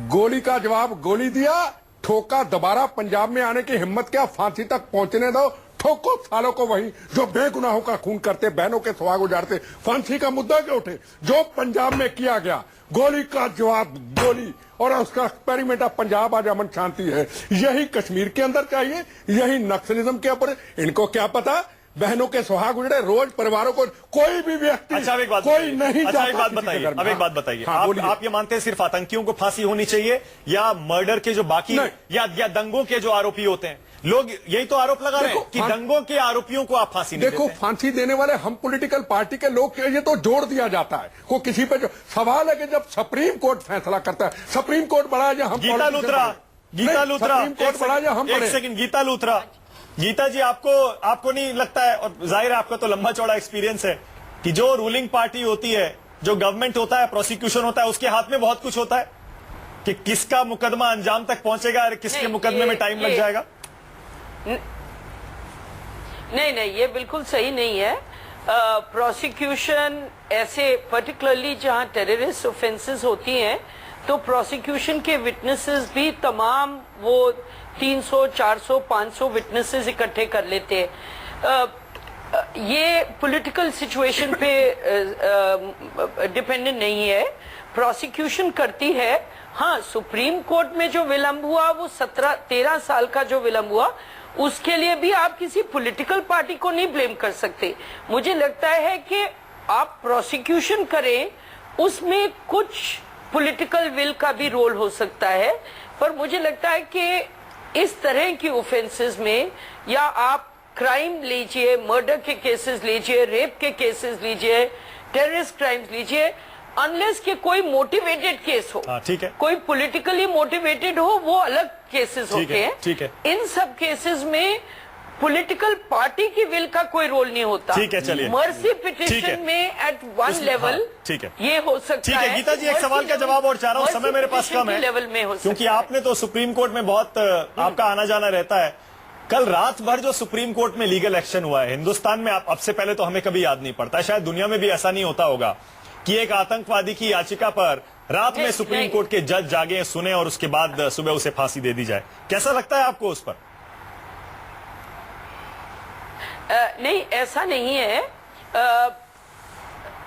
गोली का जवाब गोली दिया, ठोका। दोबारा पंजाब में आने की हिम्मत क्या? फांसी तक पहुंचने दो, ठोको सालों को वहीं जो बेगुनाहों का खून करते, बहनों के सुहाग उजाड़ते। फांसी का मुद्दा क्यों उठे? जो पंजाब में किया गया, गोली का जवाब गोली, और उसका एक्सपेरिमेंट ऑफ पंजाब आज अमन शांति है। यही कश्मीर के अंदर चाहिए, यही नक्सलिज्म के ऊपर। इनको क्या पता? बहनों के सुहाग उजड़े, रोज परिवारों को कोई भी व्यक्ति कोई नहीं जाता। एक बात बताइए, अब एक बात बताइए, आप ये मानते हैं सिर्फ आतंकियों को फांसी होनी चाहिए, या मर्डर के जो बाकी या दंगों के जो आरोपी होते हैं? लोग यही तो आरोप लगा रहे हैं कि दंगों के आरोपियों को आप फांसी नहीं देते। देखो, फांसी देने वाले हम पॉलिटिकल पार्टी के लोग, ये तो जोड़ दिया जाता है को किसी पे। जो सवाल है कि जब सुप्रीम कोर्ट फैसला करता है, सुप्रीम कोर्ट बड़ा या हम? गीता लूथरा सुप्रीम कोर्ट बड़ा या हम? एक सेकंड, गीता लूथरा, गीता जी, आपको नहीं लगता है, और जाहिर है आपका तो लंबा चौड़ा एक्सपीरियंस है, कि जो रूलिंग पार्टी होती है, जो गवर्नमेंट होता है, प्रोसिक्यूशन होता है, उसके हाथ में बहुत कुछ होता है कि किसका मुकदमा अंजाम तक पहुंचेगा और किसके मुकदमे में टाइम लग जाएगा? नहीं, ये बिल्कुल सही नहीं है। प्रोसिक्यूशन ऐसे पर्टिकुलरली जहां टेररिस्ट ऑफेंसेस होती हैं, तो प्रोसिक्यूशन के विटनेसेस भी तमाम वो 300, 400, 500 विटनेसेस इकट्ठे कर लेते हैं। ये पॉलिटिकल सिचुएशन पे डिपेंडेंट नहीं है, प्रोसिक्यूशन करती है। हाँ, सुप्रीम कोर्ट में जो विलंब हुआ, वो 13 साल का जो विलंब हुआ, उसके लिए भी आप किसी पॉलिटिकल पार्टी को नहीं ब्लेम कर सकते। मुझे लगता है कि आप प्रोसिक्यूशन करें, उसमें कुछ पॉलिटिकल विल का भी रोल हो सकता है, पर मुझे लगता है कि इस तरह की ऑफेंसेस में, या आप क्राइम लीजिए, मर्डर के केसेस लीजिए, रेप के केसेस लीजिए, टेररिस्ट क्राइम्स लीजिए, अनलेस के कोई मोटिवेटेड केस हो, ठीक है, कोई पॉलिटिकली मोटिवेटेड हो, वो अलग केसेस होते हैं। ठीक है, इन सब केसेस में पॉलिटिकल पार्टी की विल का कोई रोल नहीं होता। ठीक है, चलिए, मर्सी पिटिशन में एट वन लेवल, ठीक है, ये हो सकता है। गीता जी, एक सवाल का जवाब और चाह रहा हूँ, समय मेरे पास कम है, लेवल में हो, क्योंकि आपने तो सुप्रीम कोर्ट में बहुत आपका आना जाना रहता है। कल रात भर जो सुप्रीम कोर्ट में लीगल एक्शन हुआ है हिंदुस्तान में, अब से पहले तो हमें कभी याद नहीं पड़ता, शायद दुनिया में भी ऐसा नहीं होता होगा कि एक आतंकवादी की याचिका पर रात में सुप्रीम कोर्ट के जज जागे, सुने और उसके बाद सुबह उसे फांसी दे दी जाए। कैसा लगता है आपको उस पर? नहीं, ऐसा नहीं है।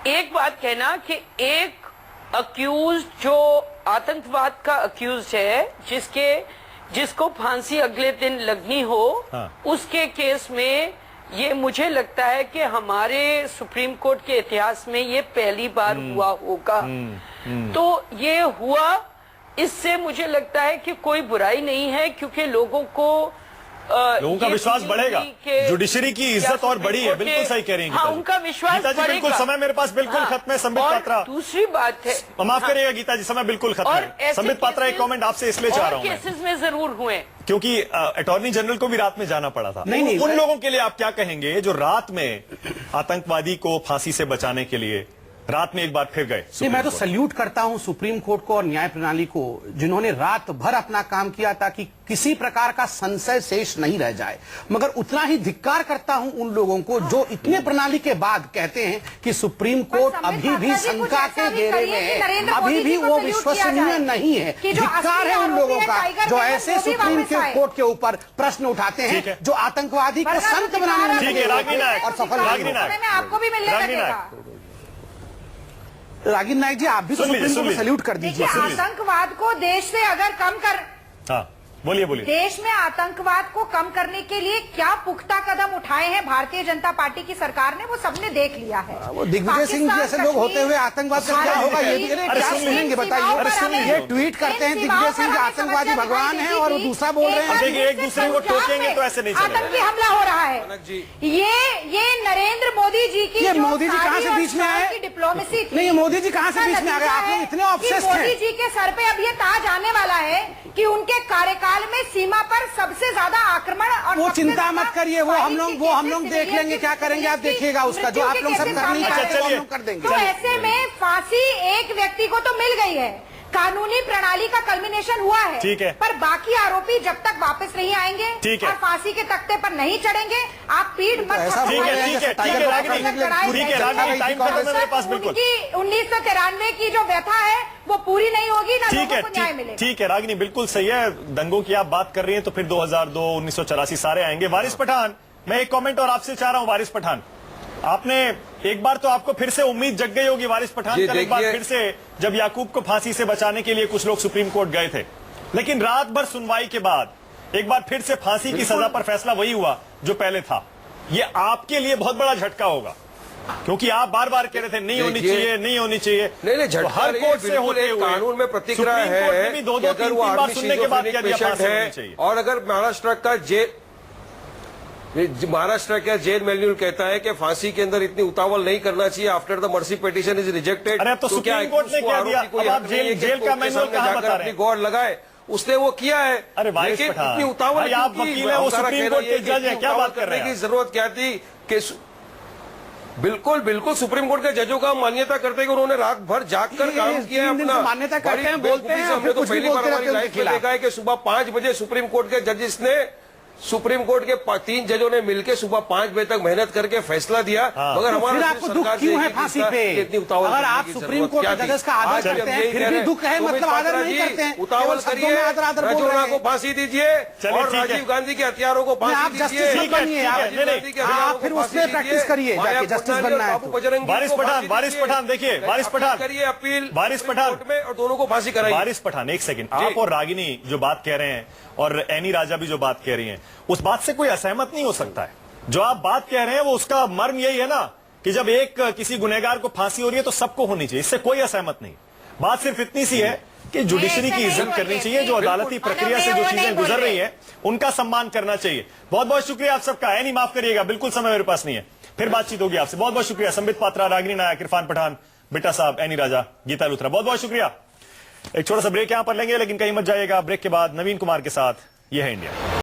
एक बात कहना कि एक अक्यूज जो आतंकवाद का अक्यूज है, जिसको फांसी अगले दिन लगनी हो, उसके केस में ये मुझे लगता है कि हमारे सुप्रीम कोर्ट के इतिहास में ये पहली बार हुआ होगा। तो ये हुआ, इससे मुझे लगता है कि कोई बुराई नहीं है, क्योंकि लोगों का विश्वास बढ़ेगा। जुडिशरी की इज्जत और बढ़ी है। बिल्कुल सही कह रही हैं। हाँ, उनका विश्वास बढ़ेगा। बिल्कुल, समय मेरे पास बिल्कुल खत्म है। संबित पात्रा, दूसरी बात है, माफ करिएगा गीता जी, समय बिल्कुल खत्म है। संबित पात्रा, एक कमेंट आपसे इसलिए चाह रहा हूं मैं, केसेस में जरूर हुए, क्योंकि अटॉर्नी जनरल को भी रात में जाना पड़ा था। नहीं, उन लोगों के लिए आप क्या कहेंगे जो रात में आतंकवादी को फांसी से बचाने के लिए रात में एक बार फिर गए? नहीं, मैं तो सल्यूट करता हूं सुप्रीम कोर्ट को और न्याय प्रणाली को, जिन्होंने रात भर अपना काम किया ताकि किसी प्रकार का संशय शेष नहीं रह जाए। मगर उतना ही धिक्कार करता हूं उन लोगों को जो इतने प्रणाली के बाद कहते हैं कि सुप्रीम कोर्ट अभी भी शंका के घेरे में है, अभी भी वो विश्वसनीय नहीं है। धिक्कार है उन लोगों का जो ऐसे सुप्रीम कोर्ट के ऊपर प्रश्न उठाते हैं, जो आतंकवादी को संत बनाने में और सफल आपको भी मिलने लगेगा। रागिन नायक जी, आप भी तो सुप्रीम कोर्ट को सैल्यूट कर दीजिए। आतंकवाद को देश से अगर कम कर, हाँ बोलिए बोलिए, देश में आतंकवाद को कम करने के लिए क्या पुख्ता कदम उठाए हैं भारतीय जनता पार्टी की सरकार ने, वो सबने देख लिया है। वो दिग्विजय सिंह जैसे लोग होते हुए आतंकवाद से क्या होगा, ये क्या सुनेंगे बताइए। ये ट्वीट करते हैं दिग्विजय सिंह आतंकवादी भगवान है और वो दूसरा बोल रहे हैं। एक दूसरे को टोकेंगे तो ऐसे नहीं चलेगा। आतंकी हमला हो रहा है। ये नरेंद्र मोदी जी की, ये मोदी जी कहाँ से बीच में आए? डिप्लोमेसी नहीं, मोदी जी कहाँ से बीच में आ गए? आप लोग इतने ऑब्सेस्ड हैं। मोदी जी के सर पे अब ये ताज आने वाला है कि उनके कार्यकाल में सीमा पर सबसे ज्यादा आक्रमण, और वो चिंता मत करिए, वो हम लोग देख लेंगे क्या करेंगे, आप देखिएगा उसका, जो आप लोग सब कर नहीं पाएंगे वो हम लोग कर देंगे। तो ऐसे में फांसी एक व्यक्ति को तो मिल गई है, कानूनी प्रणाली का कल्मिनेशन हुआ है, ठीक है, पर बाकी आरोपी जब तक वापस नहीं आएंगे और फांसी के तख्ते पर नहीं चढ़ेंगे, आप पीठ मत ठीक है। 1993 की जो व्यथा है वो पूरी नहीं होगी, ना लोगों को न्याय मिलेगा। ठीक है रागिनी, बिल्कुल सही है। दंगों की आप बात कर रही हैं तो फिर 2002, 1984 सारे आएंगे। वारिस पठान, मैं एक कमेंट और आपसे चाह रहा हूं। वारिस पठान, आपने एक बार तो आपको फिर से उम्मीद जग गई होगी वारिस पठान, कल एक बार फिर से जब याकूब को फांसी से बचाने के लिए कुछ लोग सुप्रीम कोर्ट गए थे, लेकिन रात भर सुनवाई के बाद एक बार फिर से फांसी की सजा पर फैसला वही हुआ जो पहले था। ये आपके लिए बहुत बड़ा झटका होगा, क्योंकि आप बार बार कह रहे थे नहीं होनी चाहिए, नहीं होनी चाहिए। नहीं, झटका तो हर कोर्ट से होते हुए कानून में प्रतिक्रिया है भी दो तीन बार सुनने के बाद पेशेंट है, और अगर महाराष्ट्र का जेल मैन्यूल कहता है कि फांसी के अंदर इतनी उतावल नहीं करना चाहिए, after the mercy petition is rejected. अरे अब तो सुप्रीम कोर्ट ने क्या दिया, अब आप जेल का मैन्यूल कहां बता रहे हैं? गौर लगाए, उसने वो किया है। अरे लेकिन इतनी उतावल, आप वकील हैं, वो सुप्रीम कोर्ट के जज हैं, क्या बात कर रहे हैं? की जरूरत क्या थी कि बिल्कुल सुप्रीम कोर्ट के जजों का मान्यता करते हैं कि उन्होंने रात भर जागकर काम किया है अपना। मान्यता करते हैं, बोलते हैं, हमने तो पहली बार हमारी लाइफ में देखा है कि सुबह 5 बजे सुप्रीम कोर्ट के जजेस ने, सुप्रीम कोर्ट के 3 जजों ने मिलकर सुबह 5 बजे तक मेहनत करके फैसला दिया। मगर हमारा आपको दुख क्यों है फांसी पे? इतनी उतावल, अगर आप सुप्रीम कोर्ट के जजेस का आदर करते हैं फिर भी दुख है, मतलब आदर नहीं करते हैं। उतावल करिए, रजौना को फांसी दीजिए और राजीव गांधी के हत्यारों को फांसी दीजिए। आप फिर उसमें प्रैक्टिस करिए, जस्टिस बनना है। वारिस पठान देखिए, वारिस पठान करिए अपील, वारिस पठान में और दोनों को फांसी कराइए। वारिस पठान, एक सेकंड, आप और रागिनी जो बात कह रहे हैं और एनी राजा भी जो बात कह रही हैं, उस बात से कोई असहमत नहीं हो सकता है। जो आप बात कह रहे हैं वो उसका मर्म यही है ना कि जब एक किसी गुनहगार को फांसी हो रही है तो सबको होनी चाहिए, इससे कोई असहमत नहीं। बात सिर्फ इतनी सी है कि जुडिशरी की इज्जत करनी चाहिए, जो अदालती प्रक्रिया से जो चीजें गुजर रही है उनका सम्मान करना चाहिए। बहुत बहुत शुक्रिया आप सबका। एनी माफ करिएगा, बिल्कुल समय मेरे पास नहीं है, फिर बातचीत होगी आपसे। बहुत बहुत शुक्रिया संबित पात्रा, रागिनी नायक, इरफान पठान, बिट्टा साहब, एनी राजा, गीता लुथरा, बहुत बहुत शुक्रिया। एक छोटा सा ब्रेक यहां पर लेंगे, लेकिन कहीं मत जाइएगा। ब्रेक के बाद नवीन कुमार के साथ ये है इंडिया।